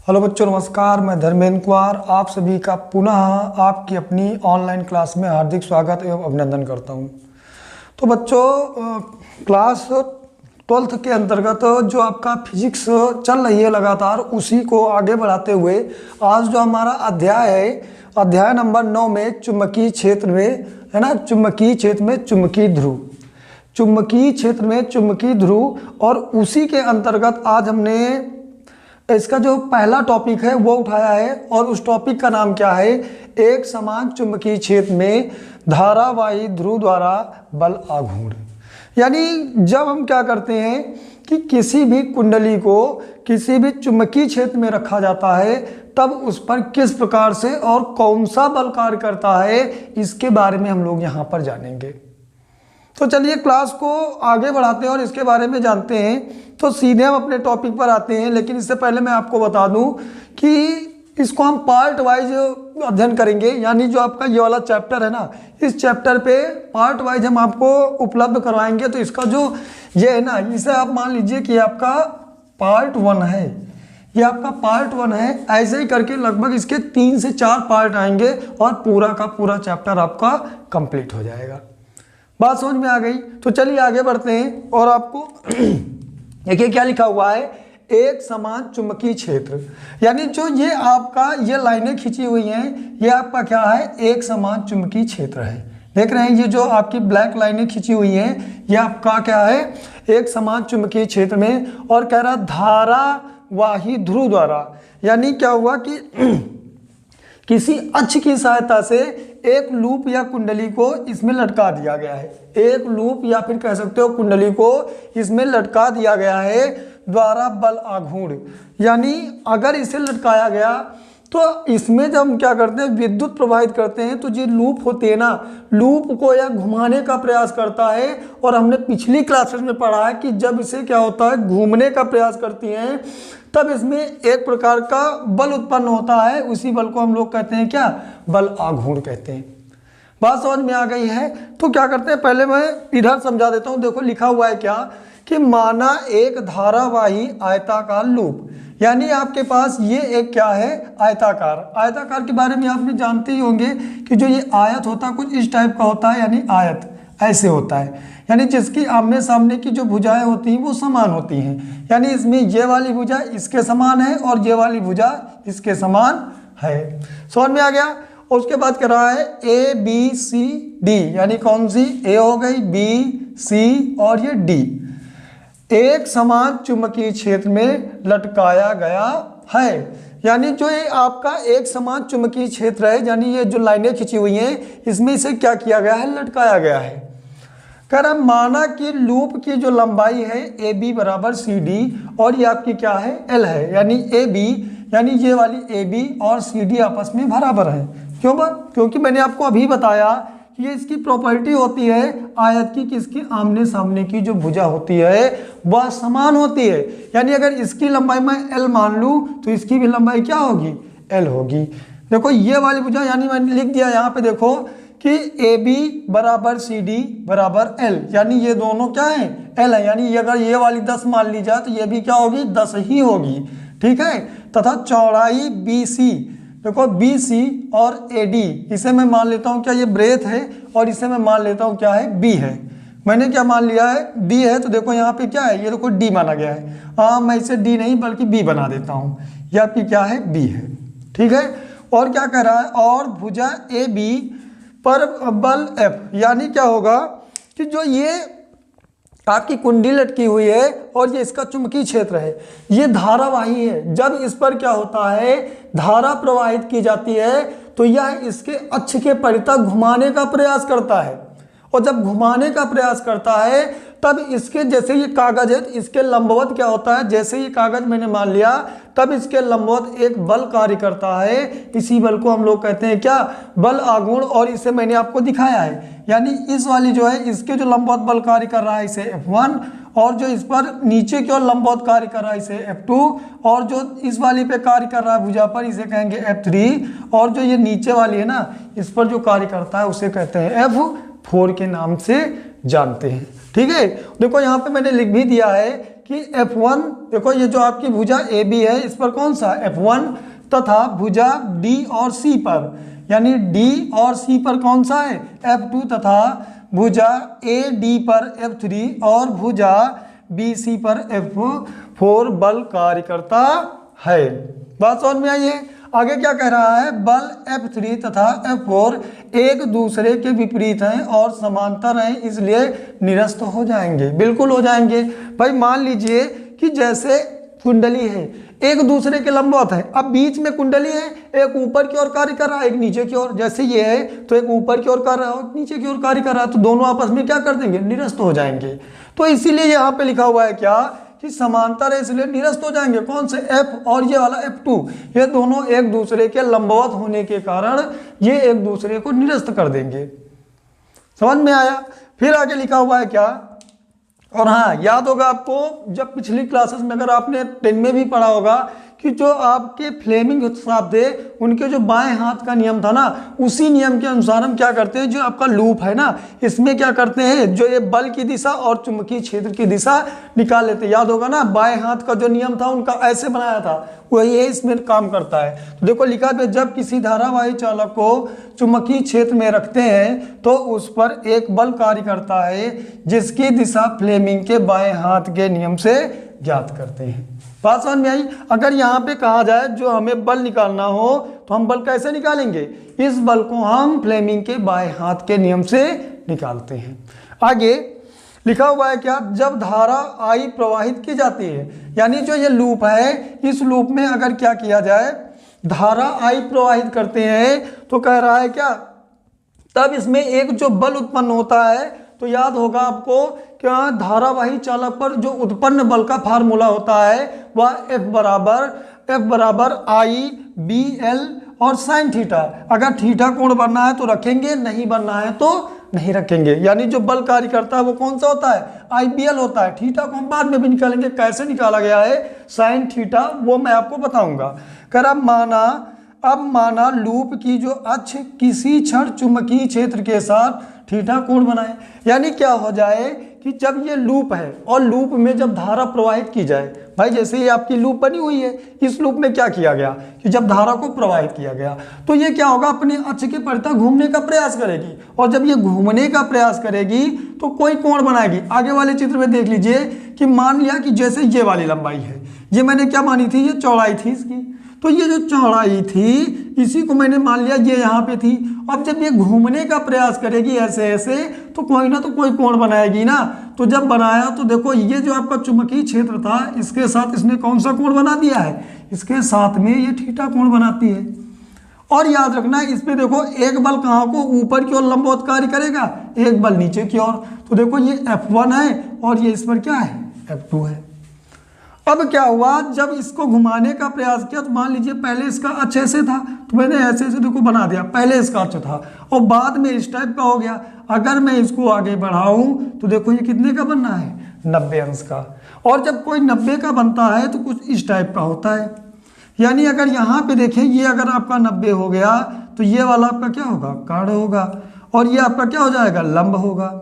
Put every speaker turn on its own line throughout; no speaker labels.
Hello बच्चों, नमस्कार। मैं धर्मेंद्र कुमार आप सभी का पुनः आपकी अपनी ऑनलाइन क्लास में हार्दिक स्वागत एवं अभिनंदन करता हूं। तो बच्चों, क्लास 12th के अंतर्गत जो आपका फिजिक्स चल रही है लगातार, उसी को आगे बढ़ाते हुए आज जो हमारा अध्याय है, अध्याय नंबर 9 में चुंबकीय क्षेत्र में, है ना, चुंबकीय क्षेत्र में चुंबकीय ध्रुव, चुंबकीय क्षेत्र में चुंबकीय ध्रुव। और उसी के अंतर्गत आज हमने इसका जो पहला टॉपिक है वो उठाया है, और उस टॉपिक का नाम क्या है? एक समान चुंबकीय क्षेत्र में धारावाही ध्रुव द्वारा बल आघूर्ण। यानी जब हम क्या करते हैं कि किसी भी कुंडली को किसी भी चुंबकीय क्षेत्र में रखा जाता है, तब उस पर किस प्रकार से और कौन सा बल कार्य करता है, इसके बारे में हम लोग यहाँ पर जानेंगे। तो चलिए क्लास को आगे बढ़ाते हैं और इसके बारे में जानते हैं। तो सीधे हम अपने टॉपिक पर आते हैं, लेकिन इससे पहले मैं आपको बता दूं कि इसको हम पार्ट वाइज अध्ययन करेंगे। यानी जो आपका ये वाला चैप्टर है ना, इस चैप्टर पे पार्ट वाइज हम आपको उपलब्ध करवाएंगे। तो इसका जो ये है ना, इसे आप मान लीजिए कि आपका पार्ट 1 है, ये आपका पार्ट 1 है। ऐसे ही करके लगभग इसके 3 से 4 पार्ट आएंगे और पूरा का पूरा चैप्टर आपका कंप्लीट हो जाएगा। बात समझ में आ गई? तो चलिए आगे बढ़ते हैं। और आपको देखिए क्या लिखा हुआ है, एक समान चुंबकीय क्षेत्र। यानी जो ये आपका ये लाइनें खींची हुई हैं, ये आपका क्या है? एक समान चुंबकीय क्षेत्र है। देख रहे हैं ये जो आपकी ब्लैक लाइनें खींची हुई हैं, ये आपका क्या है? एक समान चुंबकीय क्षेत्र में। और कह रहा धारावाही ध्रुव द्वारा, यानी क्या हुआ कि किसी अक्ष की सहायता से एक लूप या कुंडली को इसमें लटका दिया गया है। एक लूप या फिर कह सकते हो कुंडली को इसमें लटका दिया गया है द्वारा बल आघूर्ण। यानी अगर इसे लटकाया गया तो इसमें जब हम क्या करते हैं, विद्युत प्रवाहित करते हैं, तो जो लूप होती है ना, लूप को यह घुमाने का प्रयास करता है। और हमने पिछली क्लासेस में पढ़ा है कि जब इसे क्या होता है, घूमने का प्रयास करती हैं, तब इसमें एक प्रकार का बल उत्पन्न होता है। उसी बल को हम लोग कहते हैं क्या? बल आघूर्ण कहते हैं। बात समझ में आ गई है? तो क्या करते हैं, पहले मैं इधर समझा देता हूँ। देखो लिखा हुआ है क्या कि माना एक धारावाही आयताकार लूप। यानी आपके पास ये एक क्या है? आयताकार। आयताकार के बारे में आपने जानते ही होंगे कि जो ये आयत होता है कुछ इस टाइप का होता है, यानी आयत ऐसे होता है। यानी जिसकी आमने सामने की जो भुजाएं होती हैं वो समान होती हैं। यानी इसमें ये वाली भुजा इसके समान है और ये वाली भुजा इसके समान है। समझ में आ गया? और उसके बाद कह रहा है ए बी सी डी, यानी कौन सी? ए हो गई, बी सी और ये डी एक समान चुंबकीय क्षेत्र में लटकाया गया है। यानी जो ये आपका एक समान चुंबकीय क्षेत्र है, यानी ये जो लाइनें खींची हुई हैं, इसमें इसे क्या किया गया है? लटकाया गया है। कह रहा माना कि लूप की जो लंबाई है ए बी बराबर सी डी, और ये आपकी क्या है? एल है। यानी ए बी, यानी ये वाली ए बी और सी डी आपस में बराबर है। क्योंकि मैंने आपको अभी बताया कि ये इसकी प्रॉपर्टी होती है आयत की, किसकी? आमने सामने की जो भुजा होती है वह समान होती है। यानी अगर इसकी लंबाई मैं एल मान लूँ तो इसकी भी लंबाई क्या होगी? एल होगी। देखो ये वाली भुजा, यानी मैंने लिख दिया यहाँ पे, देखो कि ए बी बराबर सी डी बराबर एल, यानी ये दोनों क्या है? एल है। यानी अगर ये वाली 10 मान ली जाए तो ये भी क्या होगी? 10 ही होगी। ठीक है। तथा चौड़ाई बी सी, देखो बी सी और ए डी, इसे मैं मान लेता हूँ क्या? ये ब्रेथ है, और इसे मैं मान लेता हूँ क्या है? बी है। मैंने क्या मान लिया है? डी है। तो देखो यहाँ पे क्या है? ये देखो डी माना गया है। हाँ, मैं इसे डी नहीं बल्कि बी बना देता हूँ। यह आपकी क्या है? बी है। ठीक है। और क्या कह रहा है? और भुजा ए बी पर बल एफ। यानी क्या होगा कि जो ये आपकी कुंडी लटकी हुई है और ये इसका चुंबकीय क्षेत्र है, ये धारावाही है। जब इस पर क्या होता है? धारा प्रवाहित की जाती है, तो यह इसके अक्ष के परितः घुमाने का प्रयास करता है। और जब घुमाने का प्रयास करता है, तब इसके जैसे ये कागज है, इसके लंबवत क्या होता है? जैसे ये कागज मैंने मान लिया, तब इसके लंबवत एक बल कार्य करता है। इसी बल को हम लोग कहते हैं क्या? बल आघूर्ण। और इसे मैंने आपको दिखाया है। यानी इस वाली जो है, इसके जो लंबवत बल कार्य कर रहा है इसे F1, और जो इस पर नीचे की ओर लंबवत कार्य कर रहा है इसे F2, और जो इस वाली पे कार्य कर रहा है भुजा पर, इसे कहेंगे F3, और जो ये नीचे वाली है ना, इस पर जो कार्य करता है उसे कहते हैं F4 के नाम से जानते हैं। ठीक है। देखो यहाँ पे मैंने लिख भी दिया है कि F1 देखो ये जो आपकी भुजा AB है इस पर कौन सा F1 तथा भुजा D और C पर यानी D और C पर कौन सा है F2 तथा भुजा AD पर F3 और भुजा BC पर F4 बल कार्य करता है। बात समझ में आई है। आगे क्या कह रहा है, बल F3 तथा F4 एक दूसरे के विपरीत हैं और समांतर हैं, इसलिए निरस्त हो जाएंगे। बिल्कुल हो जाएंगे भाई। मान लीजिए कि जैसे कुंडली है, एक दूसरे के लंबवत है। अब बीच में कुंडली है, एक ऊपर की ओर कार्य कर रहा है, एक नीचे की ओर। जैसे ये है तो एक ऊपर की ओर कर रहा है और नीचे की ओर कार्य कर रहा है, तो दोनों आपस में क्या कर देंगे, निरस्त हो जाएंगे। तो इसीलिए यहाँ पे लिखा हुआ है क्या कि समांतर है इसलिए निरस्त हो जाएंगे। कौन से F और ये वाला F2, ये दोनों एक दूसरे के लंबवत होने के कारण ये एक दूसरे को निरस्त कर देंगे। समझ में आया। फिर आगे लिखा हुआ है क्या, और हाँ याद होगा आपको जब पिछली क्लासेस में अगर आपने 10 में भी पढ़ा होगा कि जो आपके फ्लेमिंग साहब थे उनके जो बाएं हाथ का नियम था ना, उसी नियम के अनुसार हम क्या करते हैं, जो आपका लूप है ना इसमें क्या करते हैं, जो ये बल की दिशा और चुंबकीय क्षेत्र की दिशा निकाल लेते हैं। याद होगा ना, बाएं हाथ का जो नियम था उनका ऐसे बनाया था, वही है इसमें काम करता है। तो देखो लिखा है जब किसी धारावाही चालक को चुंबकीय क्षेत्र में रखते हैं तो उस पर एक बल कार्य करता है जिसकी दिशा फ्लेमिंग के बाएं हाथ के नियम से ज्ञात करते हैं। बात समझ में आई। अगर यहाँ पे कहा जाए जो हमें बल निकालना हो तो हम बल कैसे निकालेंगे, इस बल को हम फ्लेमिंग के बाएं हाथ के नियम से निकालते हैं। आगे लिखा हुआ है क्या, जब धारा I प्रवाहित की जाती है, यानी जो ये लूप है इस लूप में अगर क्या किया जाए, धारा I प्रवाहित करते हैं तो कह रहा है क्या, तब इसमें एक जो बल उत्पन्न होता है, तो याद होगा आपको क्या धारावाही चालक पर जो उत्पन्न बल का फार्मूला होता है वह F बराबर I BL और साइन थीटा। अगर थीटा कोण बनना है तो रखेंगे, नहीं बनना है तो नहीं रखेंगे। यानी जो बल कार्य करता है वो कौन सा होता है, IBL होता है। थीटा को हम बाद में भी निकालेंगे, कैसे निकाला गया है साइन थीटा वो मैं आपको बताऊंगा। कर अब माना लूप की जो अक्ष किसी क्षण चुंबकीय क्षेत्र के साथ थीटा कोण बनाए। यानी क्या हो जाए कि जब ये लूप है और लूप में जब धारा प्रवाहित की जाए, भाई जैसे ये आपकी लूप बनी हुई है, इस लूप में क्या किया गया कि जब धारा को प्रवाहित किया गया तो ये क्या होगा, अपने अक्ष के परितः घूमने का प्रयास करेगी, और जब ये घूमने का प्रयास करेगी तो कोई कोण बनाएगी। आगे वाले चित्र में देख लीजिए कि मान लिया कि जैसे ये वाली लंबाई है, ये मैंने क्या मानी थी, ये चौड़ाई थी इसकी, तो ये जो चौड़ाई थी इसी को मैंने मान लिया ये यहाँ पे थी। अब जब ये घूमने का प्रयास करेगी ऐसे ऐसे तो कोई ना तो कोई कोण बनाएगी ना। तो जब बनाया तो देखो ये जो आपका चुंबकीय क्षेत्र था इसके साथ इसने कौन सा कोण बना दिया है, इसके साथ में ये थीटा कोण बनाती है। और याद रखना इस पे देखो एक बल कहाँ को, ऊपर की ओर लंबवत कार्य करेगा, एक बल नीचे की ओर। तो देखो ये F1 है और ये इस पर क्या है, F2 है। अब क्या हुआ, जब इसको घुमाने का प्रयास किया तो मान लीजिए पहले इसका अक्ष ऐसे था तो मैंने ऐसे ऐसे देखो बना दिया, पहले इसका अक्ष था और बाद में इस टाइप का हो गया। अगर मैं इसको आगे बढ़ाऊं तो देखो ये कितने का बनना है, 90 अंश का। और जब कोई 90 का बनता है तो कुछ इस टाइप का होता है। यानी अगर यहाँ पे देखें ये अगर आपका 90 हो गया तो ये वाला आपका क्या होगा, कर्ण होगा, और ये आपका क्या हो जाएगा, लंब होगा।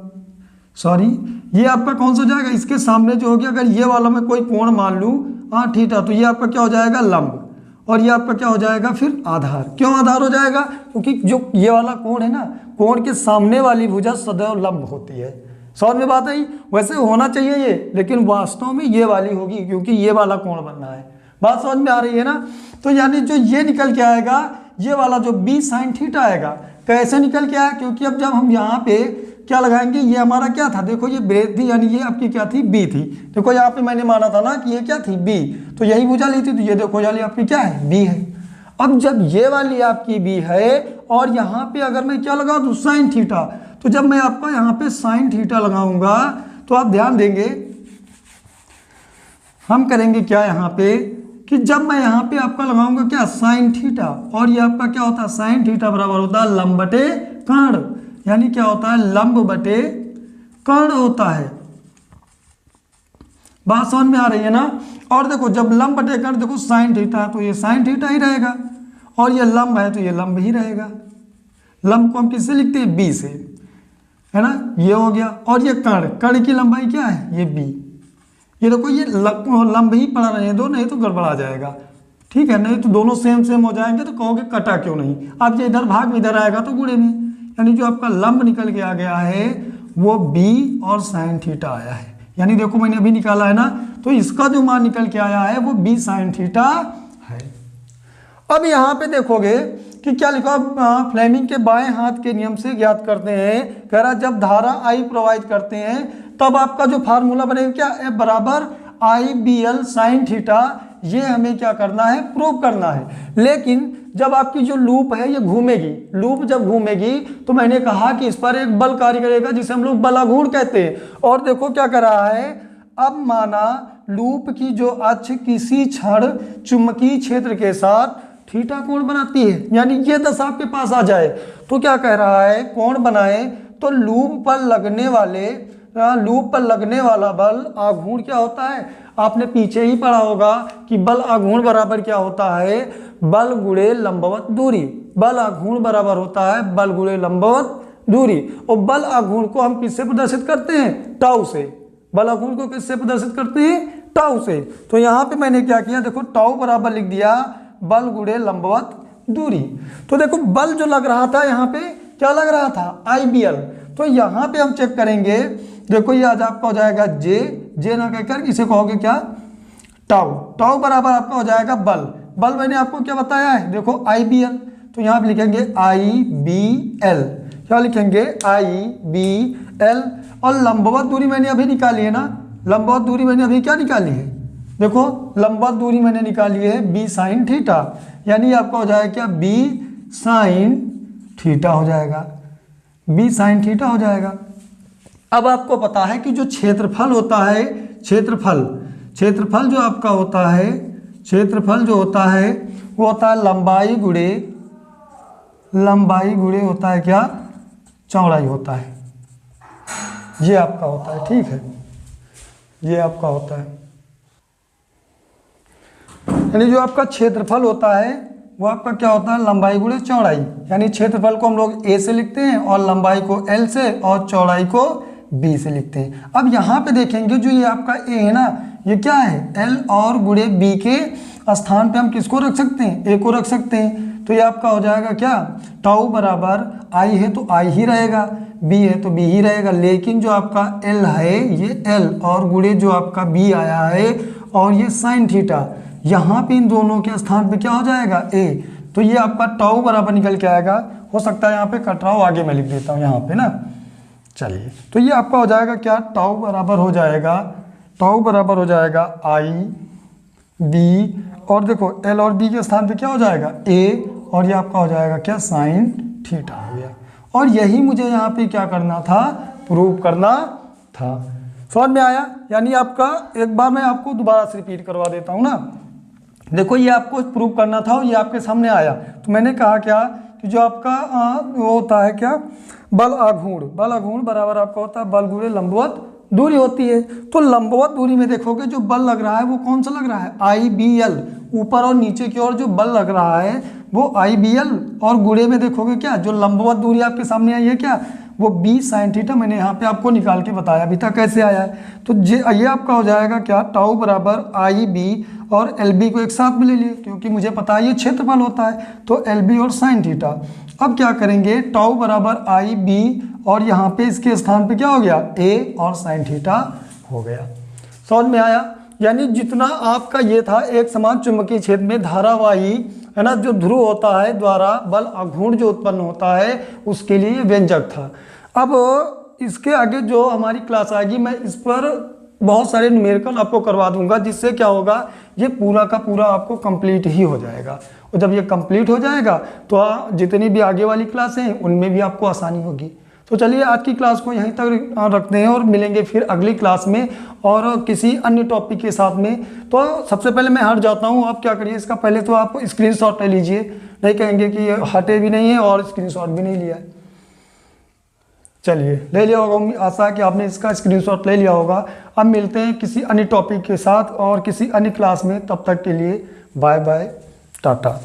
सॉरी ये आपका कौन सा हो जाएगा, इसके सामने जो हो गया, अगर ये वाला मैं कोई कोण मान लूँ हाँ थीटा, तो ये आपका क्या हो जाएगा, लंब, और ये आपका क्या हो जाएगा फिर आधार। क्यों आधार हो जाएगा, क्योंकि जो ये वाला कोण है ना, कोण के सामने वाली भुजा सदैव लंब होती है। समझ में बात आई। वैसे होना चाहिए ये, लेकिन वास्तव में ये वाली होगी क्योंकि ये वाला कोण बनना है। बात समझ में आ रही है ना। तो यानी जो ये निकल के आएगा, ये वाला जो B साइन थीटा आएगा, कैसे निकल के आया, क्योंकि अब जब हम यहाँ पे क्या लगाएंगे, ये हमारा क्या था, देखो ये ब्रेथ थी, यानी ये आपकी क्या थी, B थी। देखो यहाँ पे मैंने माना था ना कि ये क्या थी, B, तो यही भुजा ली थी, तो ये देखो वाली आपकी क्या है, B है। अब जब ये वाली आपकी B है और यहाँ पे अगर मैं क्या लगा दूँ, साइन थीटा, तो जब मैं आपका यहाँ पे साइन थीटा लगाऊंगा तो आप ध्यान देंगे हम करेंगे क्या यहाँ पे कि जब मैं यहाँ पे आपका लगाऊंगा क्या, साइन थीटा, और ये आपका क्या होता है, साइन थीटा बराबर होता है लंब बटे कर्ण। यानी क्या होता है, लंब बटे कर्ण होता है। बात समझ में आ रही है ना। और देखो जब लंब बटे कर्ण, देखो साइन थीटा तो ये साइन थीटा ही रहेगा, और ये लंब है तो ये लंब ही रहेगा। लंब को हम किससे लिखते हैं, B से, है ना, ये हो गया। और ये कर्ण, कर्ण की लंबाई क्या है, ये B, ये देखो ये लंब ही पड़ा रहने दो, नहीं तो गड़बड़ा जाएगा, ठीक है। नहीं तो दोनों सेम सेम हो जाएंगे तो कहोगे कटा क्यों नहीं। अब ये इधर भाग में इधर आएगा तो गुणे में, यानी जो आपका लंब निकल के आ गया है वो b और साइन थीटा आया है। यानी देखो मैंने अभी निकाला है ना, तो इसका जो मान निकल के आया है वो b साइन थीटा है। अब यहाँ पे देखोगे कि क्या लिखा, फ्लेमिंग के बाएं हाथ के नियम से ज्ञात करते हैं। कह रहा जब धारा I प्रोवाइड करते हैं तब आपका जो फार्मूला बनेगा क्या, F बराबर IBL साइन थीटा। ये हमें क्या करना है, प्रूव करना है। लेकिन जब आपकी जो लूप है ये घूमेगी, लूप जब घूमेगी तो मैंने कहा कि इस पर एक बल कार्य करेगा जिसे हम लोग बलाघूर्ण कहते हैं। और देखो क्या कर रहा है, अब माना लूप की जो अक्ष किसी क्षण चुंबकीय क्षेत्र के साथ थीटा कोण बनाती है, यानी ये दशा आपके पास आ जाए तो क्या कह रहा है, कोण बनाए तो लूप पर लगने वाला बल आघूर्ण क्या होता है। आपने पीछे ही पढ़ा होगा कि बल आघूर्ण बराबर क्या होता है, बल गुणे लंबवत दूरी। बल आघूर्ण बराबर होता है बल गुणे लंबवत दूरी। और बल आघूर्ण को हम किससे प्रदर्शित करते हैं, टाउ से। बल आघूर्ण को किससे प्रदर्शित करते हैं, टाउ से। तो यहाँ पे मैंने क्या किया, देखो टाउ बराबर लिख दिया बल गुणे लंबवत दूरी। तो देखो बल जो लग रहा था यहाँ पे क्या लग रहा था, IBL। तो यहाँ पे हम चेक करेंगे, देखो ये आज आपका हो जाएगा जे ना कहकर इसे कहोगे क्या, टाउ। टाउ बराबर आपका हो जाएगा बल मैंने आपको क्या बताया है, देखो IBL। तो यहाँ पे लिखेंगे IBL, क्या लिखेंगे IBL। और लंबवत दूरी मैंने अभी निकाली है ना, लंबवत दूरी मैंने अभी क्या निकाली है, देखो लंबवत दूरी मैंने निकाली है b साइन थीटा। यानी आपका हो जाएगा क्या, b साइन थीटा हो जाएगा, b साइन थीटा हो जाएगा। अब आपको पता है कि जो क्षेत्रफल होता है, क्षेत्रफल जो आपका होता है, क्षेत्रफल जो होता है वो होता है लंबाई गुणे होता है क्या, चौड़ाई होता है। ये आपका होता है, ठीक है, ये आपका होता है। यानी जो आपका क्षेत्रफल होता है वो आपका क्या होता है, लंबाई गुणे चौड़ाई। यानी क्षेत्रफल को हम लोग a से लिखते हैं और लंबाई को l से और चौड़ाई को b से लिखते हैं। अब यहाँ पे देखेंगे जो ये आपका a है ना, ये क्या है, l और गुणे b के स्थान पे हम किसको रख सकते हैं, a को रख सकते हैं। तो ये आपका हो जाएगा क्या, टाउ बराबर I है तो I ही रहेगा, b है तो b ही रहेगा। लेकिन जो आपका l है ये l और गुणे जो आपका b आया है और ये साइन थीटा, यहाँ पे इन दोनों के स्थान पे क्या हो जाएगा, a। तो ये आपका टाउ बराबर निकल के आएगा। हो सकता है यहाँ पे कट रहा हो, आगे मैं लिख देता हूँ यहाँ पे ना। चलिए तो ये आपका हो जाएगा क्या, टाउ बराबर हो जाएगा IB। और देखो l और b के स्थान पे क्या हो जाएगा, a। और ये आपका हो जाएगा क्या, साइन थीटा हो गया। और यही मुझे यहाँ पे क्या करना था, प्रूव करना था। समझ में आया। यानी आपका एक बार मैं आपको दोबारा से रिपीट करवा देता हूँ ना। देखो ये आपको प्रूव करना था और ये आपके सामने आया। तो मैंने कहा क्या कि जो आपका वो होता है क्या, बल आघूर्ण बराबर आपका होता है बल गुणे लंबवत दूरी होती है। तो लंबवत दूरी में देखोगे जो बल लग रहा है वो कौन सा लग रहा है, IBL। ऊपर और नीचे की ओर जो बल लग रहा है वो IBL। और गुणे में देखोगे क्या, जो लंबवत दूरी आपके सामने आई है क्या, वो b साइन थीटा। मैंने यहाँ पे आपको निकाल के बताया अभी तक कैसे आया है। तो ये आपका हो जाएगा क्या, टाउ बराबर IB और LB को एक साथ में ले लिए क्योंकि मुझे पता है ये क्षेत्रफल होता है। तो LB और साइन थीटा। अब क्या करेंगे, टाउ बराबर IB और यहाँ पे इसके स्थान पे क्या हो गया, A और साइन थीटा हो गया। समझ में आया। यानी जितना आपका ये था एक समान चुंबकीय क्षेत्र में धारावाही है ना, जो ध्रुव होता है द्वारा बल आघूर्ण जो उत्पन्न होता है उसके लिए व्यंजक था। अब इसके आगे जो हमारी क्लास आएगी मैं इस पर बहुत सारे न्यूमेरिकल आपको करवा दूंगा, जिससे क्या होगा, ये पूरा का पूरा आपको कंप्लीट ही हो जाएगा। और जब ये कंप्लीट हो जाएगा तो जितनी भी आगे वाली क्लासें हैं उनमें भी आपको आसानी होगी। तो चलिए आज की क्लास को यहीं तक रखते हैं और मिलेंगे फिर अगली क्लास में और किसी अन्य टॉपिक के साथ में। तो सबसे पहले मैं हट जाता हूँ, आप क्या करिए, इसका पहले तो आप स्क्रीनशॉट ले लीजिए, नहीं कहेंगे कि हटे भी नहीं है और स्क्रीनशॉट भी नहीं लिया है। चलिए ले लिया होगा, आशा है कि आपने इसका स्क्रीनशॉट ले लिया होगा। अब मिलते हैं किसी अन्य टॉपिक के साथ और किसी अन्य क्लास में। तब तक के लिए बाय बाय, टाटा।